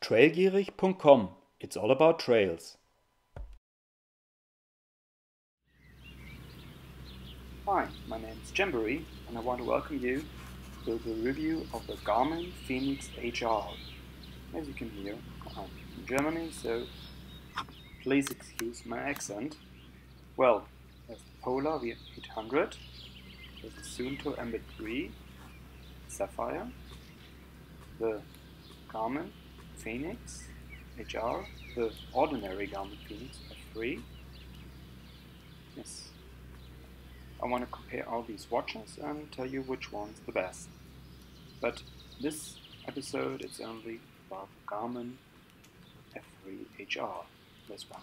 Trailgierig.com. It's all about trails. Hi, my name is Jamboree and I want to welcome you to the review of the Garmin Fenix HR. As you can hear, I'm in Germany, so please excuse my accent. Well, there's the Polar V800, there's the Suunto Ambit 3 Sapphire, the Garmin Fenix HR, the ordinary Garmin Fenix F3. Yes, I want to compare all these watches and tell you which one's the best. But this episode it's only about the Garmin F3 HR, this one.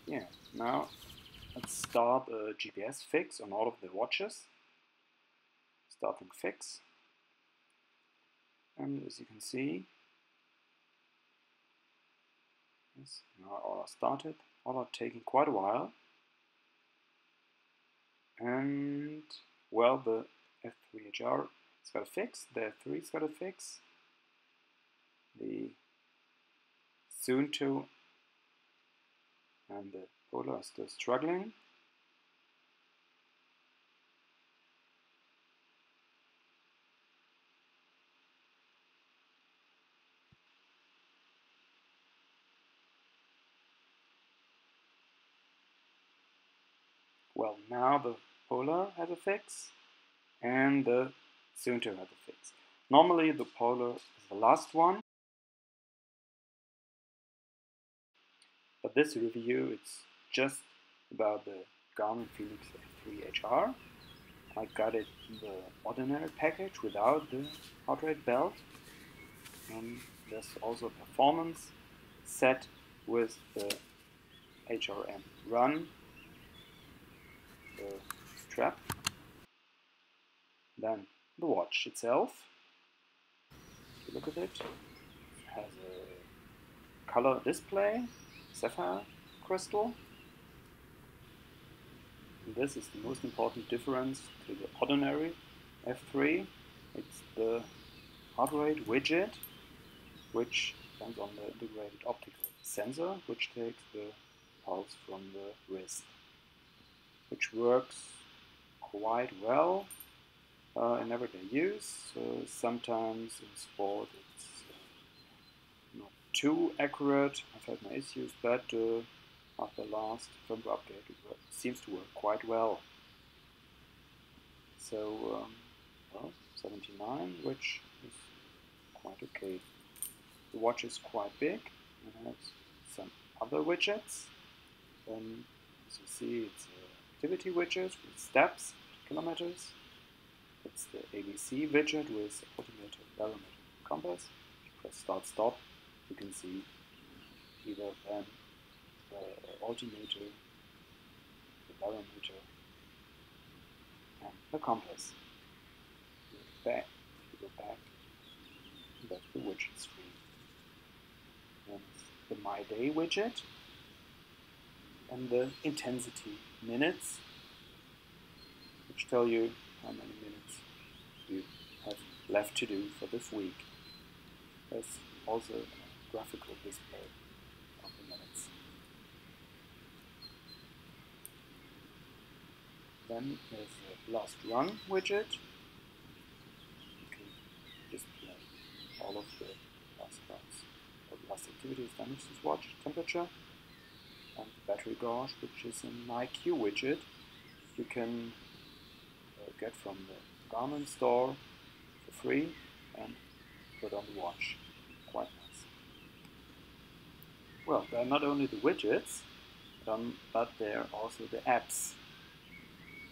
Yeah, now let's start a GPS fix on all of the watches. Starting fix. And as you can see, yes, now all are started. All are taking quite a while. And well, the F3 HR has got a fix, the F3's got a fix. The Suunto and the Polar are still struggling. Well, now the Polar has a fix and the Suunto has a fix. Normally the Polar is the last one, but this review it's just about the Garmin Fenix F3 HR. I got it in the ordinary package without the heart rate belt. And there's also a performance set with the HRM Run, the strap. Then the watch itself. If you look at it, it has a color display, sapphire crystal. And this is the most important difference to the ordinary F3. It's the heart rate widget, which depends on the integrated optical sensor, which takes the pulse from the wrist, which works quite well in everyday use. Sometimes in sport it's not too accurate. I've had my issues, but after last firmware update it seems to work quite well. So, well, 79, which is quite okay. The watch is quite big and has some other widgets. Then, as you see, it's an activity widget with steps, kilometers. It's the ABC widget with altimeter, barometer, compass. If you press start, stop, you can see either then the altimeter, the barometer, and the compass. If you go back, that's the widget screen. And the My Day widget and the intensity minutes, which tell you how many minutes you have left to do for this week. There's also a graphical display of the minutes. Then there's the last run widget. You can display all of the last runs or last activities done with this watch, temperature, and the battery gauge, which is an IQ widget you can get from the Garmin store for free and put on the watch. Quite nice. Well, there are not only the widgets, but there are also the apps.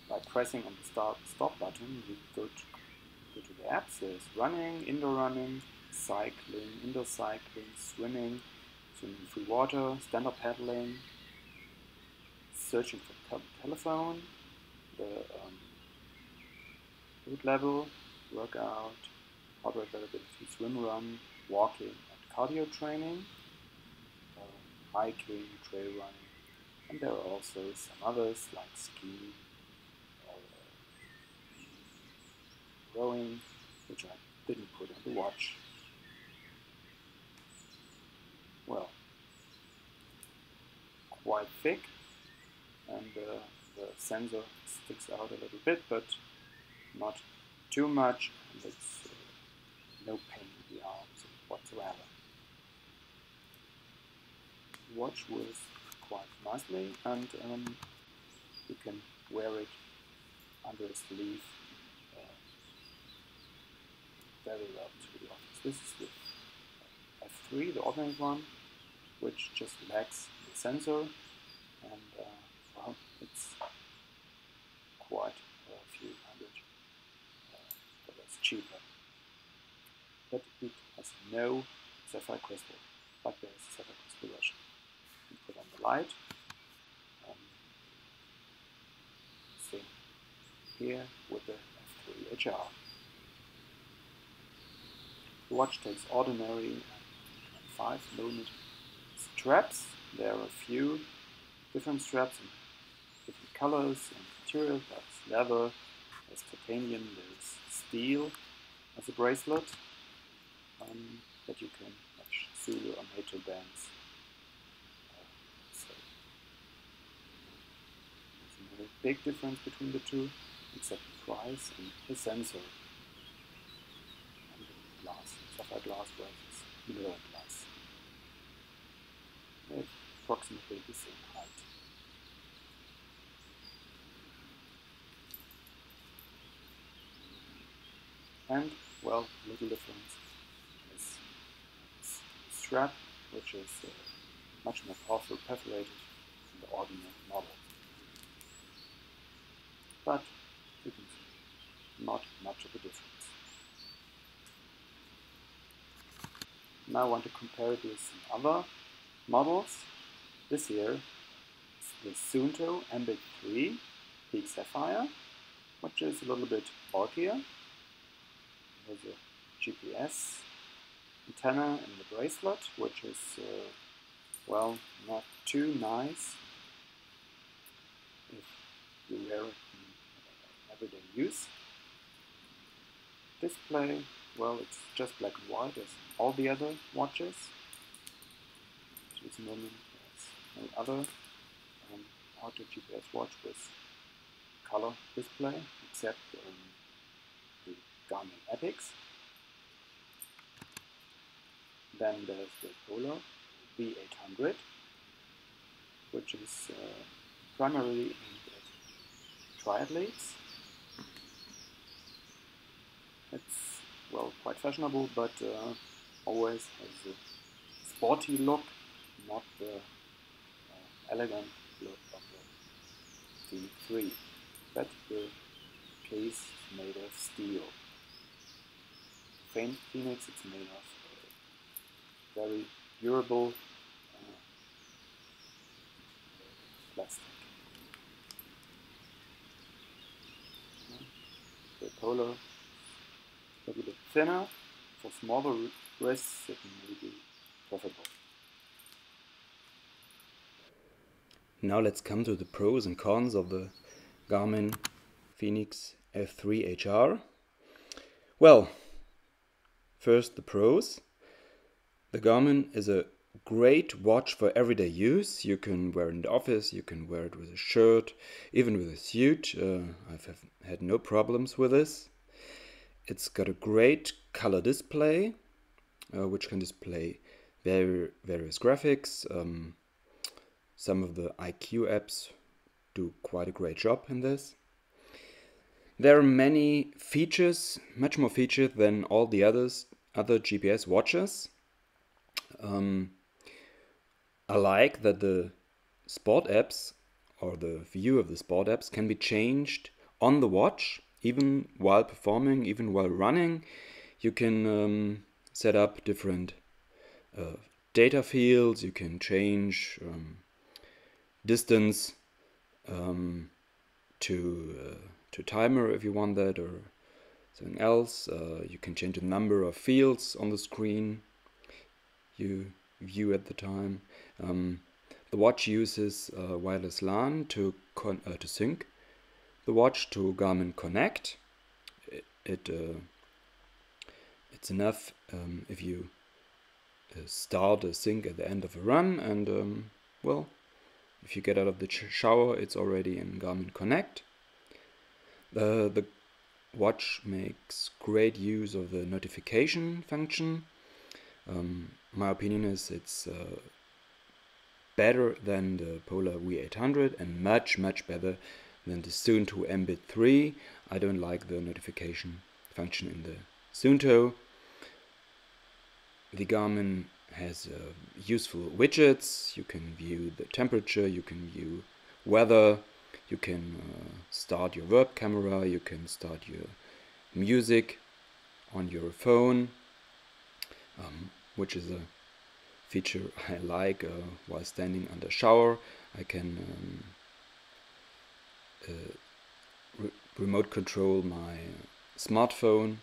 By pressing on the stop button, you go to the apps. There's running, indoor cycling, indoor cycling, swimming free water, stand-up paddling, searching for telephone, the food level, workout, heart rate variability, swim, run, walking, and cardio training, hiking, trail running, and there are also some others like ski or rowing, which I didn't put on the watch, well, quite thick, and the sensor sticks out a little bit, but not too much, and it's no pain in the arms whatsoever. The watch wears quite nicely, and you can wear it under a sleeve very well to the office. This is the F3, the ordinary one, which just lacks the sensor, and well, it's quite a few $100 cheaper. But it has no sapphire crystal, but there is a sapphire crystal version. You put on the light, same here with the F3 HR. The watch takes ordinary 5mm straps. There are a few different straps in different colors and materials. There's leather, there's titanium, there's steel as a bracelet that you can match Zulu or NATO bands. So there's no big difference between the two, except the price and the sensor. And the glass, sapphire glass versus mirror glass. They're approximately the same height. And, well, little difference is this strap, which is much more powerful perforated than the ordinary model. But you can see not much of a difference. Now I want to compare it with some other models. This here is the Suunto Ambit 3 Peak Sapphire, which is a little bit bulkier. There's a GPS antenna in the bracelet, which is, well, not too nice if you wear it in everyday use. Display, well, it's just black and white as all the other watches. At this moment, there's no other auto GPS watch with color display except the Garmin Epix. Then there's the Polar V800, which is primarily aimed at triathletes. It's, well, quite fashionable, but always has a sporty look, not the elegant look of the V3. But the case is made of steel. Phoenix, it's made of very durable plastic. The Polar a little bit thinner. For smaller wrists, it may be preferable. Now let's come to the pros and cons of the Garmin Fenix F3 HR. Well, first the pros. The Garmin is a great watch for everyday use. You can wear it in the office, you can wear it with a shirt, even with a suit. I've had no problems with this. It's got a great color display, which can display various graphics. Some of the IQ apps do quite a great job in this. There are many features, much more features than all the other GPS watches. I like that the sport apps or the view of the sport apps can be changed on the watch, even while performing, even while running. You can set up different data fields, you can change distance to timer if you want that, or something else. You can change the number of fields on the screen you view at the time. The watch uses wireless LAN to sync the watch to Garmin Connect. It It's enough if you start a sync at the end of a run, and well, if you get out of the shower, it's already in Garmin Connect. The watch makes great use of the notification function. My opinion is it's better than the Polar V800 and much better than the Suunto Mbit 3. I don't like the notification function in the Suunto. The Garmin has useful widgets. You can view the temperature, you can view weather, you can start your web camera, you can start your music on your phone, which is a feature I like while standing under shower. I can remote control my smartphone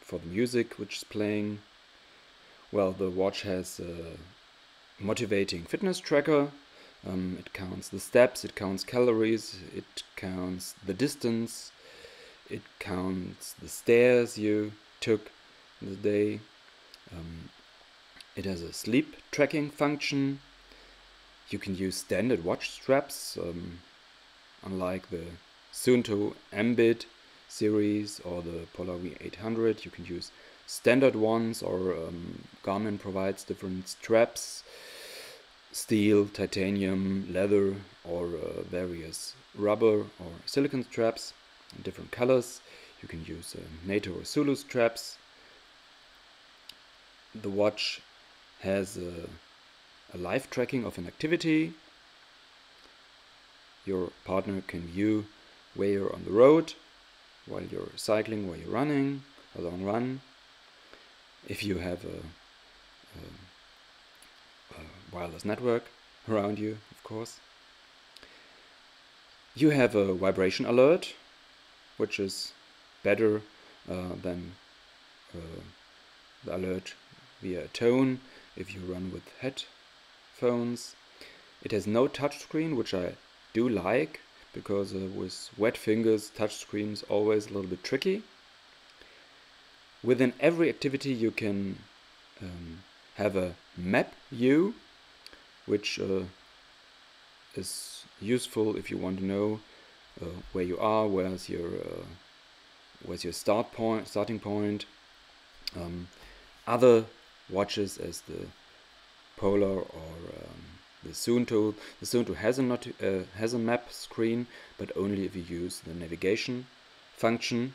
for the music which is playing. Well, the watch has a motivating fitness tracker. It counts the steps, it counts calories, it counts the distance, it counts the stairs you took in the day. It has a sleep tracking function. You can use standard watch straps, unlike the Suunto Mbit series or the Polar V800. You can use standard ones, or Garmin provides different straps: steel, titanium, leather, or various rubber or silicone straps in different colors. You can use NATO or Zulu straps. The watch has a live tracking of an activity. Your partner can view where you're on the road, while you're cycling, while you're running, a long run. If you have a wireless network around you, of course. You have a vibration alert, which is better than the alert via tone if you run with headphones. It has no touchscreen, which I do like, because with wet fingers touchscreen is always a little bit tricky. Within every activity you can have a map view, which is useful if you want to know where you are, where's your starting point. Other watches, as the Polar or the Suunto. The Suunto has a map screen, but only if you use the navigation function.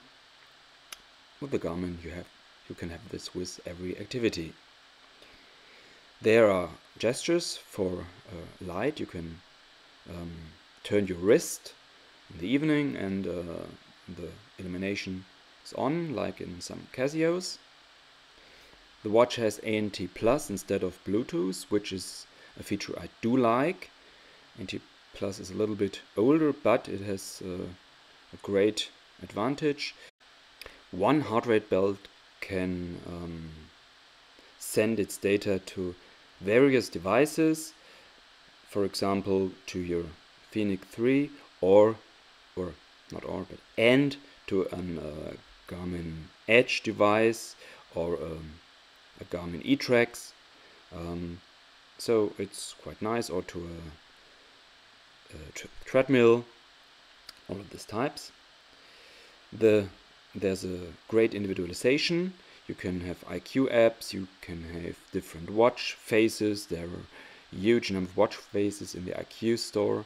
With the Garmin, you can have this with every activity. There are gestures for light. You can turn your wrist in the evening, and the illumination is on, like in some Casios. The watch has ANT Plus instead of Bluetooth, which is a feature I do like. ANT Plus is a little bit older, but it has a great advantage. One heart rate belt can send its data to various devices, for example to your Fenix 3 and to a Garmin Edge device or a Garmin eTrax. So it's quite nice, or to a treadmill, all of these types. There's a great individualization. You can have IQ apps, you can have different watch faces. There are a huge number of watch faces in the IQ store.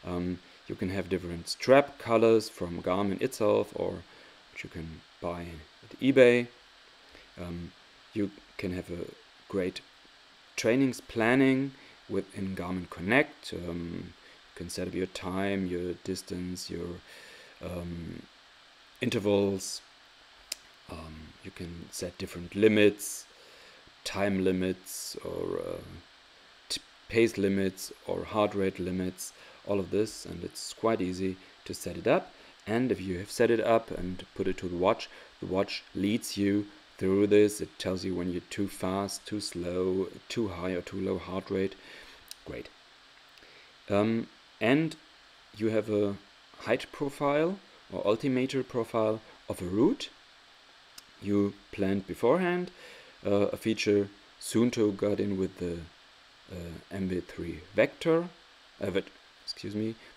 You can have different strap colors from Garmin itself, or which you can buy at eBay. You can have a great trainings planning within Garmin Connect. You can set up your time, your distance, your intervals. You can set different limits, time limits, or pace limits, or heart rate limits, all of this, and it's quite easy to set it up. And if you have set it up and put it to the watch leads you through this. It tells you when you're too fast, too slow, too high or too low heart rate. Great. And you have a height profile or altimeter profile of a route. you planned beforehand, a feature Suunto got in with the Mbit 3 vector, the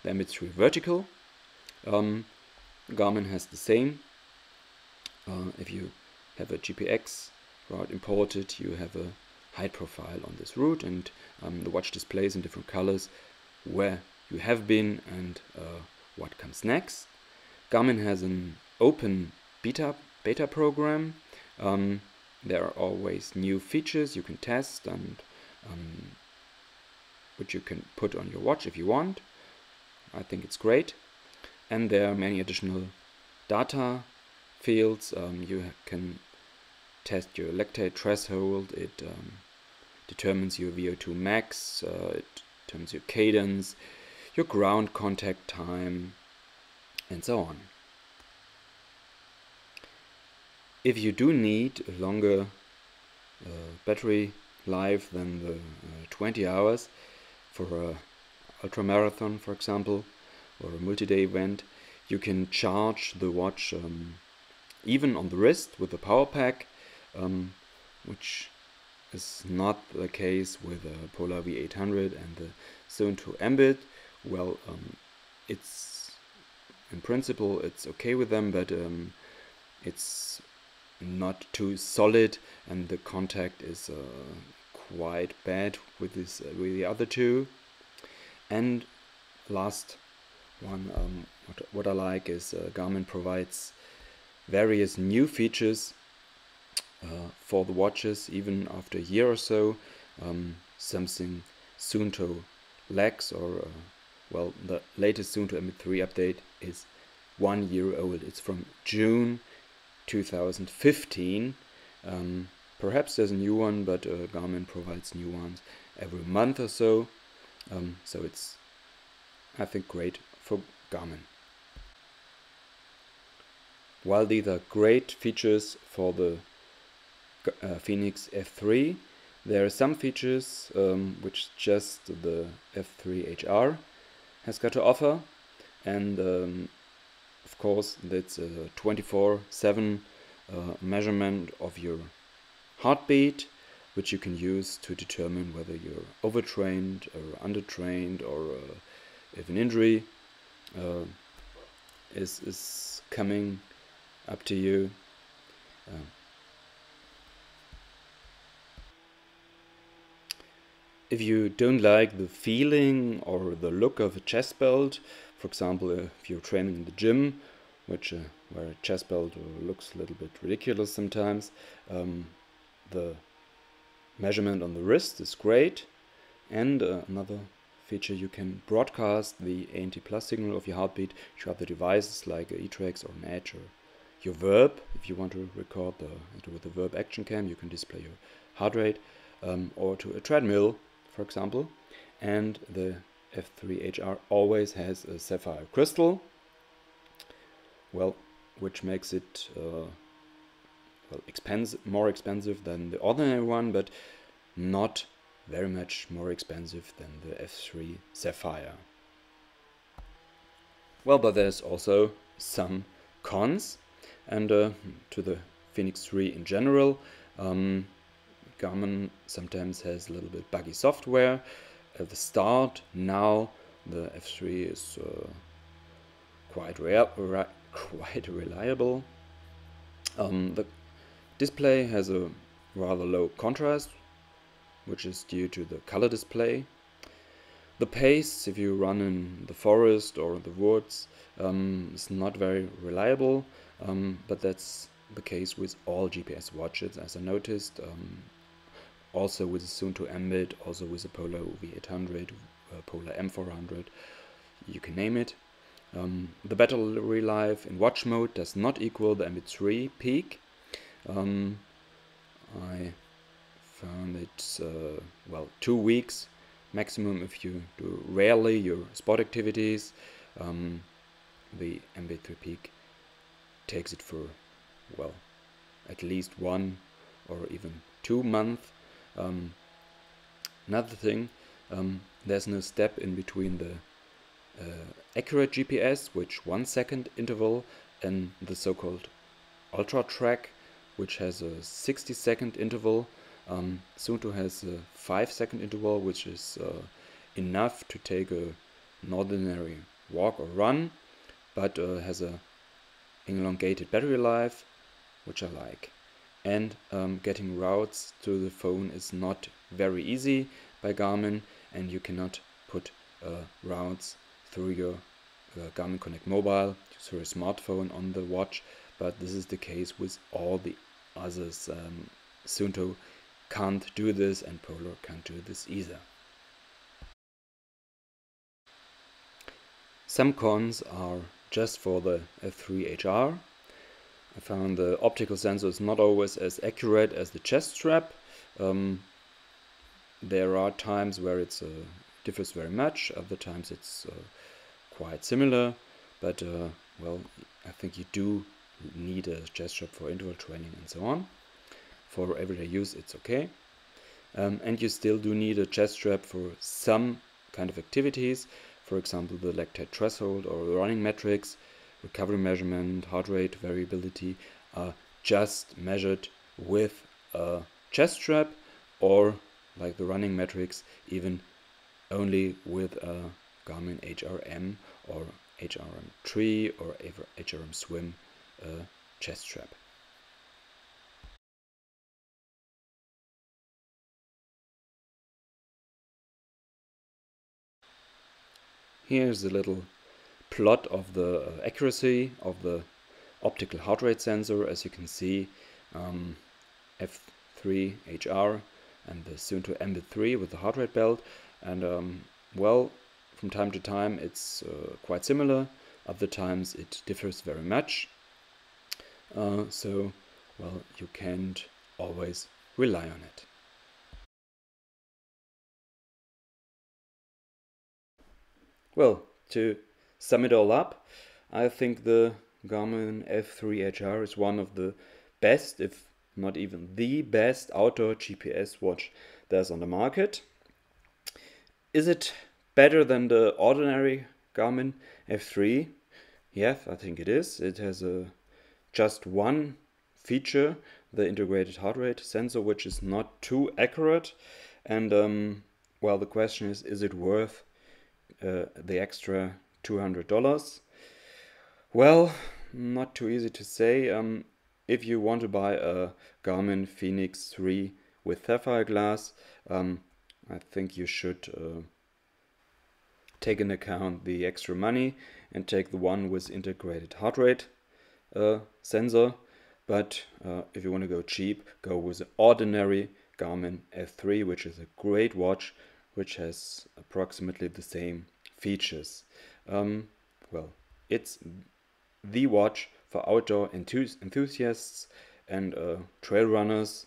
Mbit 3 vertical. Garmin has the same. If you have a GPX route imported, you have a height profile on this route, and the watch displays in different colors where you have been and what comes next. Garmin has an open beta program. There are always new features you can test and which you can put on your watch if you want. I think it's great. And there are many additional data fields. You can test your lactate threshold. It determines your VO2 max. It determines your cadence, your ground contact time, and so on. If you do need a longer battery life than the 20 hours for a ultra marathon, for example, or a multi-day event, you can charge the watch even on the wrist with a power pack, which is not the case with a Polar V800 and the Suunto Mbit. Well, it's in principle it's okay with them, but it's not too solid, and the contact is quite bad with with the other two. And last one, what I like is Garmin provides various new features for the watches even after a year or so. Something Suunto lacks, or well, the latest Suunto Mbit 3 update is 1 year old. It's from June 2015. Perhaps there's a new one, but Garmin provides new ones every month or so. So it's, I think, great for Garmin. While these are great features for the Fenix F3, there are some features which just the F3 HR has got to offer, and of course that's a 24/7 measurement of your heartbeat, which you can use to determine whether you're overtrained or undertrained, or if an injury is coming up to you. If you don't like the feeling or the look of a chest belt, for example, if you're training in the gym, which where a chest belt looks a little bit ridiculous sometimes, the measurement on the wrist is great. And another feature, you can broadcast the ANT+ signal of your heartbeat to other devices like eTrex or an Edge, or your Verb. If you want to record with the Verb Action Cam, you can display your heart rate, or to a treadmill, for example. And the F3 HR always has a sapphire crystal, well, which makes it more expensive than the ordinary one, but not very much more expensive than the F3 Sapphire. Well, but there's also some cons, and to the Fenix 3 in general. Garmin sometimes has a little bit buggy software at the start. Now the F3 is quite reliable. The display has a rather low contrast, which is due to the color display. The pace, if you run in the forest or the woods, is not very reliable, but that's the case with all GPS watches, as I noticed. Also with the Suunto Mbit, also with the Polar V800, Polar M400, you can name it. The battery life in watch mode does not equal the Mbit 3 peak. I found it's 2 weeks maximum if you do rarely your sport activities. The Mbit 3 peak takes it for, well, at least 1 or even 2 months. Another thing, there's no step in between the accurate GPS, which 1 second interval, and the so-called ultra track, which has a 60-second interval. Suunto has a 5-second interval, which is enough to take an ordinary walk or run, but has a elongated battery life, which I like. And getting routes to the phone is not very easy by Garmin, and you cannot put routes through your Garmin Connect Mobile, through a smartphone on the watch, but this is the case with all the others. Suunto can't do this, and Polar can't do this either. Some cons are just for the F3HR. I found the optical sensor is not always as accurate as the chest strap. There are times where it differs very much, other times it's quite similar, but well, I think you do need a chest strap for interval training and so on. For everyday use it's okay. And you still do need a chest strap for some kind of activities, for example the lactate threshold or the running metrics. Recovery measurement, heart rate variability are just measured with a chest strap, or like the running metrics, even only with a Garmin HRM or HRM3 or HRM Swim chest strap. Here's a little plot of the accuracy of the optical heart rate sensor. As you can see, F3HR and the Suunto Ambit 3 with the heart rate belt, and well, from time to time it's quite similar, other times it differs very much, so well, you can't always rely on it. Well, to sum it all up, I think the Garmin F3HR is one of the best, if not even the best, outdoor GPS watch there's on the market. Is it better than the ordinary Garmin F3? Yes, I think it is. It has just one feature, the integrated heart rate sensor, which is not too accurate. And well, the question is it worth the extra $200? Well, not too easy to say. If you want to buy a Garmin Fenix 3 with sapphire glass, I think you should take into account the extra money and take the one with integrated heart rate sensor. But if you want to go cheap, go with the ordinary Garmin F3, which is a great watch, which has approximately the same features. Well, it's the watch for outdoor enthusiasts and trail runners,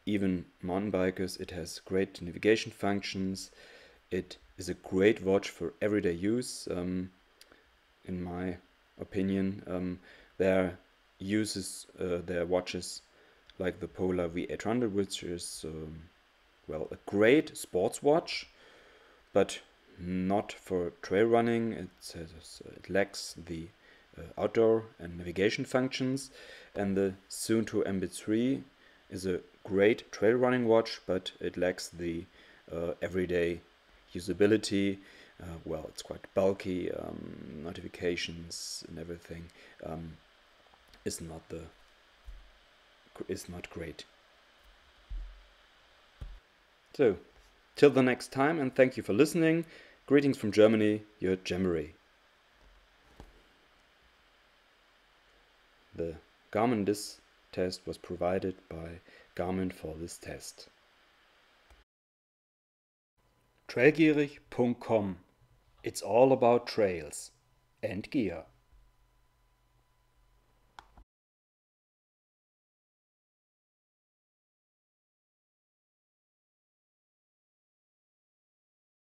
even mountain bikers. It has great navigation functions. It is a great watch for everyday use, in my opinion. There are watches like the Polar V800, which is well, a great sports watch, but not for trail running. It lacks the outdoor and navigation functions. And the Suunto Ambit 3 is a great trail running watch, but it lacks the everyday usability. Well, it's quite bulky, notifications and everything is not great. So, till the next time, and thank you for listening. Greetings from Germany, your Jemery. The Garmin Disk test was provided by Garmin for this test. Trailgierig.com. It's all about trails and gear.